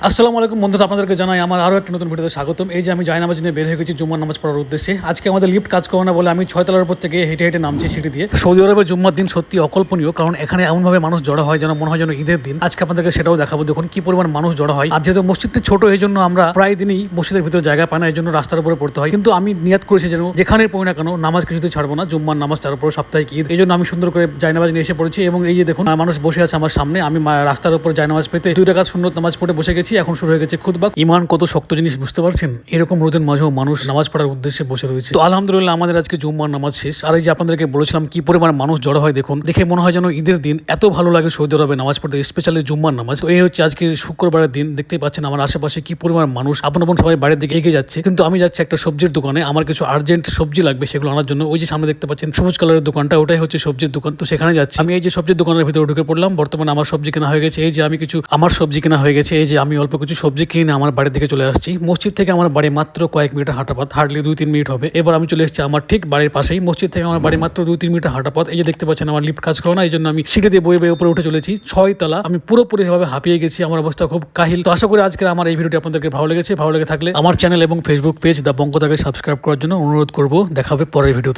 আসসালামু আলাইকুম বন্ধুরা, আপনাদেরকে জানাই আমার আরও একটা নতুন ভিডিওতে স্বাগতম। এই যে আমি জায়নামাজ নিয়ে বের হয়ে গেছি জুম্মার নামাজ পড়ার উদ্দেশ্যে। আজকে আমাদের লিফট কাজ করে না বলে আমি 6 তলার উপর থেকে হেঁটে হেঁটে নামছি সিঁড়ি দিয়ে। সৌদি আরবের জুম্মার দিন সত্যি অকল্পনীয়, কারণ এখানে এমনভাবে মানুষ জড়ো হয় যেন মনে হয় যেন ঈদের দিন। আজকে আপনাদেরকে সেটাও দেখাবো, দেখুন কি পরিমাণ মানুষ জড়ো হয়। আর যেহেতু মসজিদটি ছোট, এই জন্য আমরা প্রায় দিনই মসজিদের ভিতরে জায়গা পাই না, এই জন্য রাস্তার উপরে পড়তে হয়। কিন্তু আমি নিয়াত করেছি যেন যেখানে পড়ি না কেন নামাজ কিছুতে ছাড়বো না। জুম্মার নামাজ, তার উপর সাপ্তাহিক ঈদ, এই জন্য আমি সুন্দর করে জায়নামাজ নিয়ে এসে পড়েছি। এবং এই যে দেখুন মানুষ বসে আছে আমার সামনে, আমি রাস্তার উপর জায়নামাজ পেতে 2 রাকাত সুন্নত নামাজ পড়ে বসে গেছি। এখন শুরু হয়ে গেছে খুতবা। ইমান কত শক্ত জিনিস বুঝতে পারছেন? এরকম রোদের মাঝেও মানুষ নামাজ পড়ার উদ্দেশ্যে বসে রয়েছে। তো আলহামদুলিল্লাহ আমাদের আজকে জুম্মার নামাজ শেষ। আর এই যে আপনাদেরকে বলেছিলাম কি পরিমাণ মানুষ জড়ো হয়, দেখুন দেখে মনে হয় যেন ঈদের দিন। এত ভালো লাগে সৌদি আরবে নামাজ পড়তে, স্পেশালি জুম্মার নামাজ। তো এই হচ্ছে আজকে শুক্রবারের দিন, দেখতেই পাচ্ছেন আমার আশেপাশে কি পরিমাণ মানুষ আপন আপন সবাই বাইরের দিকে এগিয়ে যাচ্ছে। কিন্তু আমি যাচ্ছি একটা সবজির দোকানে, আমার কিছু আর্জেন্ট সবজি লাগবে, সেগুলো আনার জন্য। ওই যে সামনে দেখতে পাচ্ছেন সবুজ কালারের দোকানটা, ওটাই হচ্ছে সবজির দোকান। তো সেখানে যাচ্ছি আমি। এই যে সবজির দোকানের ভিতরে ঢুকে পড়লাম। বর্তমানে আমার সবজি কেনা হয়ে গেছে। এই যে আমি কিছু আমার সবজি কেনা হয়ে গেছে। এই যে আমি অল্প কিছু সবজি কিনে আমার বাড়ির দিকে চলে আসছি। মসজিদ থেকে আমার বাড়ি মাত্র কয়েক মিনিট হাঁটা পথ, হার্ডলি 2-3 মিনিট হবে। এবার আমি চলে এসেছি আমার ঠিক বাড়ির পাশেই। মসজিদ থেকে আমার বাড়ি মাত্র 2-3 মিনিট হাঁটা পথ। এই যে দেখতে পাচ্ছেন আমার লিফট কাজ করে না, এই জন্য আমি সিঁড়ি দিয়ে বয়ে বয়ে উপরে উঠে চলেছি 6 তলা। আমি পুরোপুরি ভাবে হাঁপিয়ে গেছি, আমার অবস্থা খুব কাহিল। তো আশা করি আজকের আমার এই ভিডিওটি আপনাদেরকে ভালো লেগেছে। ভালো লেগে থাকলে আমার চ্যানেল এবং ফেসবুক পেজ দ্য বঙ্কতাকে সাবস্ক্রাইব করার জন্য অনুরোধ করবো। দেখা হবে পরের ভিডিওতে।